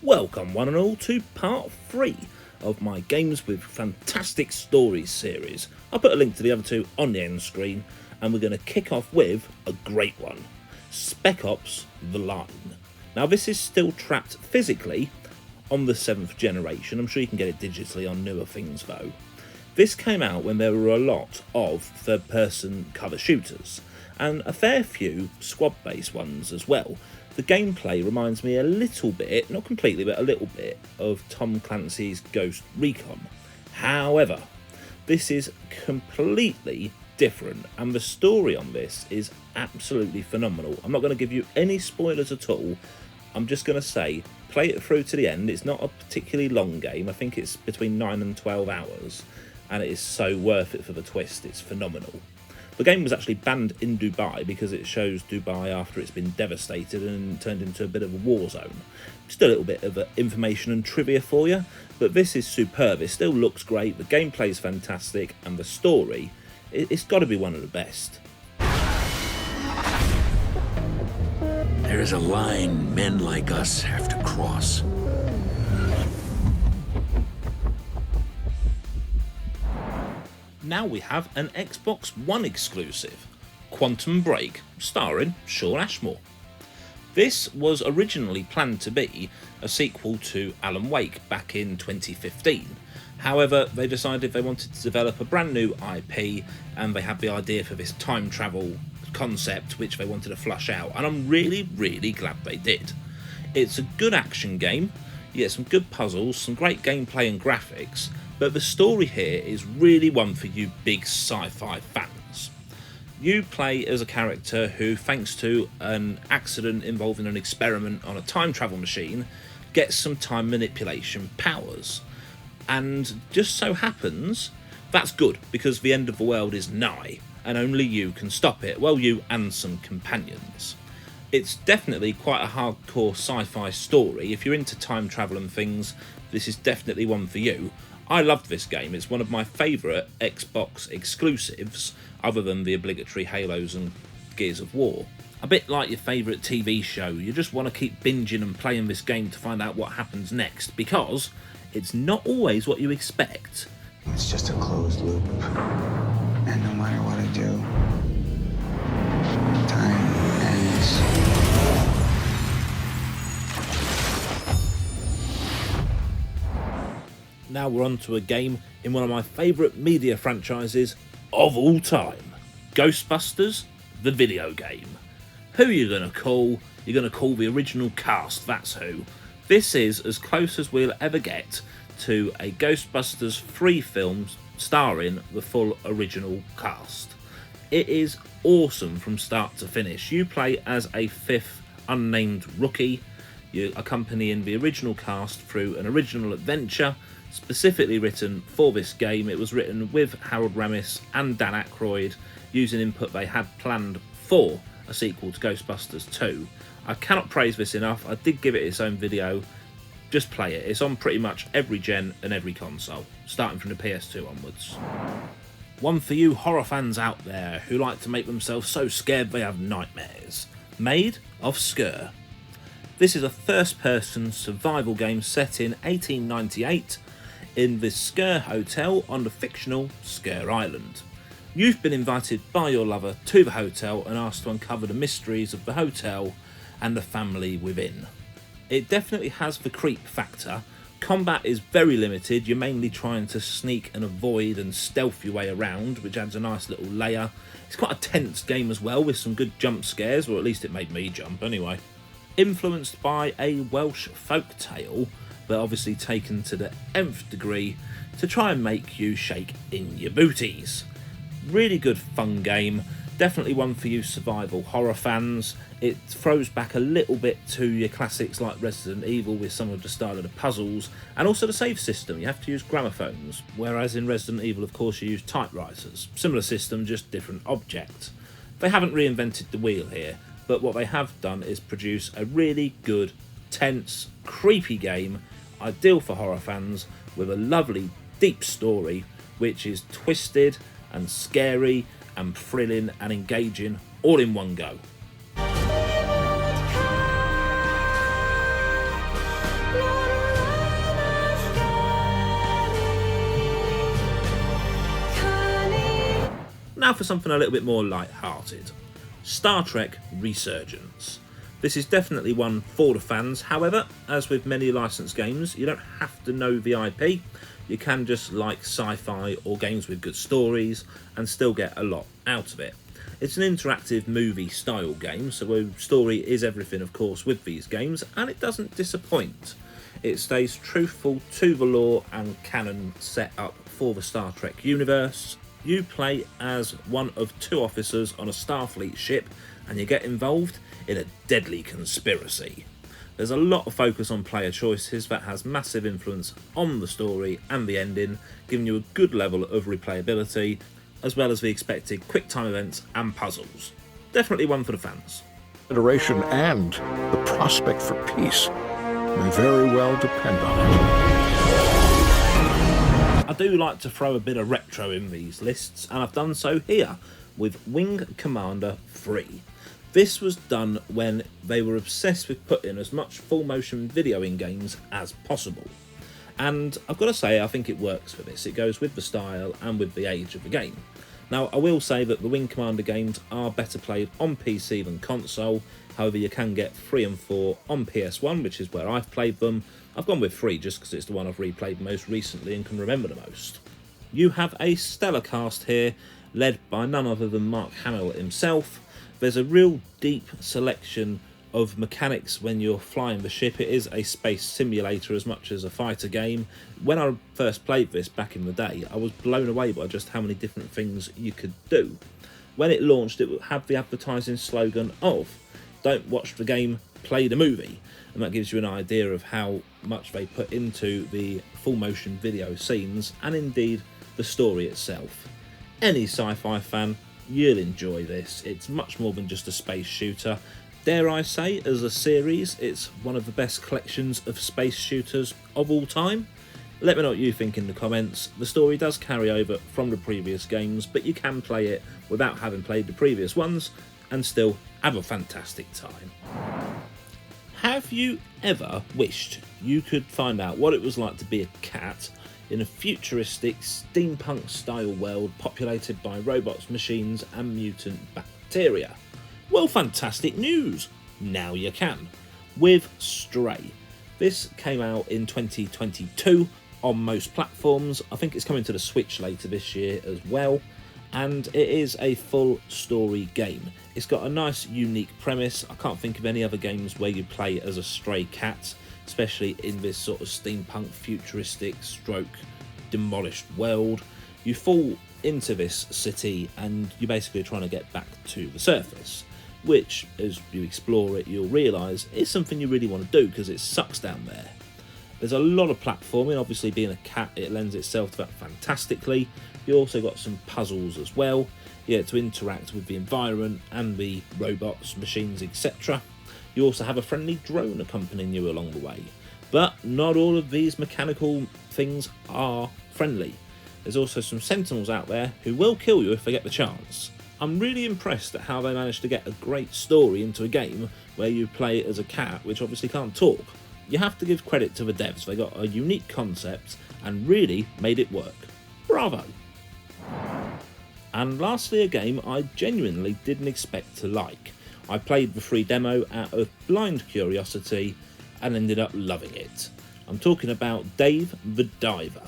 Welcome one and all to part 3 of my Games with Fantastic Stories series. I'll put a link to the other two on the end screen, and we're going to kick off with a great one, Spec Ops: The Line. Now this is still trapped physically on the 7th generation. I'm sure you can get it digitally on newer things though. This came out when there were a lot of third-person cover shooters, and a fair few squad-based ones as well. The gameplay reminds me a little bit, not completely, but a little bit, of Tom Clancy's Ghost Recon. However, this is completely different, and the story on this is absolutely phenomenal. I'm not going to give you any spoilers at all. I'm just going to say, play it through to the end. It's not a particularly long game. I think it's between 9 and 12 hours, and it is so worth it for the twist. It's phenomenal. The game was actually banned in Dubai because it shows Dubai after it's been devastated and turned into a bit of a war zone. Just a little bit of information and trivia for you, but this is superb. It still looks great, the gameplay is fantastic, and the story, it's got to be one of the best. There is a line men like us have to cross. Now we have an Xbox One exclusive, Quantum Break, starring Shawn Ashmore. This was originally planned to be a sequel to Alan Wake back in 2015. However, they decided they wanted to develop a brand new IP, and they had the idea for this time travel concept which they wanted to flush out, and I'm really glad they did. It's a good action game, you get some good puzzles, some great gameplay and graphics, but the story here is really one for you big sci-fi fans. You play as a character who, thanks to an accident involving an experiment on a time travel machine, gets some time manipulation powers. And just so happens, that's good, because the end of the world is nigh, and only you can stop it, well, you and some companions. It's definitely quite a hardcore sci-fi story. If you're into time travel and things, this is definitely one for you. I loved this game. It's one of my favourite Xbox exclusives, other than the obligatory Halos and Gears of War. A bit like your favourite TV show, you just want to keep binging and playing this game to find out what happens next, because it's not always what you expect. It's just a closed loop, and no matter what I do, time ends. Now we're on to a game in one of my favourite media franchises of all time, Ghostbusters, the video game. Who are you going to call? You're going to call the original cast, that's who. This is as close as we'll ever get to a Ghostbusters 3 film starring the full original cast. It is awesome from start to finish. You play as a fifth unnamed rookie. You're accompanying the original cast through an original adventure specifically written for this game. It was written with Harold Ramis and Dan Aykroyd, using input they had planned for a sequel to Ghostbusters 2. I cannot praise this enough. I did give it its own video. Just play it. It's on pretty much every gen and every console, starting from the PS2 onwards. One for you horror fans out there who like to make themselves so scared they have nightmares. Made of Sker. This is a first-person survival game set in 1898 in the Sker Hotel on the fictional Sker Island. You've been invited by your lover to the hotel and asked to uncover the mysteries of the hotel and the family within. It definitely has the creep factor. Combat is very limited. You're mainly trying to sneak and avoid and stealth your way around, which adds a nice little layer. It's quite a tense game as well, with some good jump scares, or at least it made me jump anyway. Influenced by a Welsh folk tale, but obviously taken to the nth degree to try and make you shake in your booties. Really good fun game, definitely one for you survival horror fans. It throws back a little bit to your classics like Resident Evil with some of the style of the puzzles, and also the save system. You have to use gramophones, whereas in Resident Evil of course you use typewriters. Similar system, just different object. They haven't reinvented the wheel here, but what they have done is produce a really good, tense, creepy game, ideal for horror fans, with a lovely, deep story, which is twisted and scary and thrilling and engaging all in one go. Now for something a little bit more light-hearted. Star Trek Resurgence. This is definitely one for the fans. However, as with many licensed games, you don't have to know the IP. You can just like sci-fi or games with good stories and still get a lot out of it. It's an interactive movie style game, so a story is everything of course with these games, and it doesn't disappoint. It stays truthful to the lore and canon set up for the Star Trek universe. You play as one of 2 officers on a Starfleet ship, and you get involved in a deadly conspiracy. There's a lot of focus on player choices that has massive influence on the story and the ending, giving you a good level of replayability, as well as the expected quick time events and puzzles. Definitely one for the fans. Federation and the prospect for peace may very well depend on it. I do like to throw a bit of retro in these lists, and I've done so here with Wing Commander 3. This was done when they were obsessed with putting as much full motion video in games as possible. And I've got to say, I think it works for this. It goes with the style and with the age of the game. Now, I will say that the Wing Commander games are better played on PC than console. However, you can get 3 and 4 on PS1, which is where I've played them. I've gone with 3 just because it's the one I've replayed most recently and can remember the most. You have a stellar cast here, led by none other than Mark Hamill himself. There's a real deep selection of mechanics when you're flying the ship. It is a space simulator as much as a fighter game. When I first played this back in the day, I was blown away by just how many different things you could do. When it launched, it would have the advertising slogan of "Don't watch the game, play the movie," and that gives you an idea of how much they put into the full motion video scenes and indeed the story itself. Any sci-fi fan, you'll enjoy this. It's much more than just a space shooter. Dare I say, as a series, it's one of the best collections of space shooters of all time. Let me know what you think in the comments. The story does carry over from the previous games, but you can play it without having played the previous ones and still have a fantastic time. Have you ever wished you could find out what it was like to be a cat in a futuristic steampunk style world populated by robots, machines and mutant bacteria? Well, fantastic news! Now you can. With Stray. This came out in 2022 on most platforms. I think it's coming to the Switch later this year as well. And it is a full story game. It's got a nice unique premise. I can't think of any other games where you play as a stray cat, especially in this sort of steampunk futuristic stroke demolished world. You fall into this city and you're basically trying to get back to the surface, which as you explore it you'll realise is something you really want to do because it sucks down there. There's a lot of platforming. Obviously being a cat, it lends itself to that fantastically. You also got some puzzles as well, to interact with the environment and the robots, machines, etc. You also have a friendly drone accompanying you along the way. But not all of these mechanical things are friendly. There's also some sentinels out there who will kill you if they get the chance. I'm really impressed at how they managed to get a great story into a game where you play as a cat which obviously can't talk. You have to give credit to the devs. They got a unique concept and really made it work. Bravo! And lastly, a game I genuinely didn't expect to like. I played the free demo out of blind curiosity and ended up loving it. I'm talking about Dave the Diver.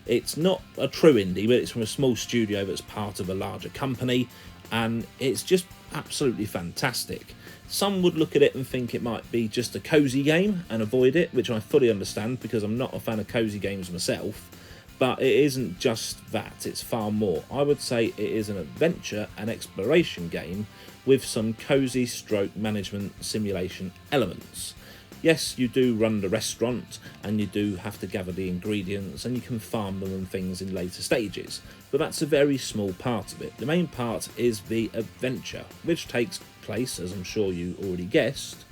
It's not a true indie, but it's from a small studio that's part of a larger company, and it's just absolutely fantastic. Some would look at it and think it might be just a cosy game and avoid it, which I fully understand because I'm not a fan of cosy games myself. But it isn't just that, it's far more. I would say it is an adventure and exploration game with some cosy stroke management simulation elements. Yes, you do run the restaurant and you do have to gather the ingredients and you can farm them and things in later stages, but that's a very small part of it. The main part is the adventure, which takes place, as I'm sure you already guessed,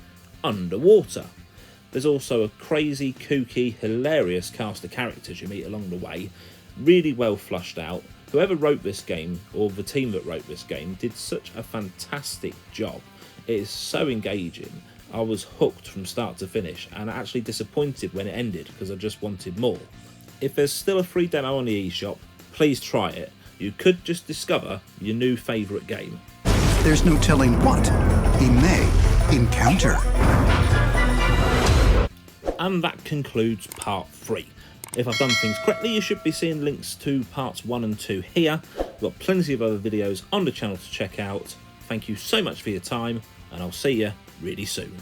underwater. There's also a crazy, kooky, hilarious cast of characters you meet along the way, really well flushed out. Whoever wrote this game, or the team that wrote this game, did such a fantastic job. It is so engaging. I was hooked from start to finish and actually disappointed when it ended because I just wanted more. If there's still a free demo on the eShop, please try it. you could just discover your new favourite game. There's no telling what he may encounter. And that concludes part 3. If I've done things correctly, you should be seeing links to parts 1 and 2 here. We've got plenty of other videos on the channel to check out. Thank you so much for your time, and I'll see you really soon.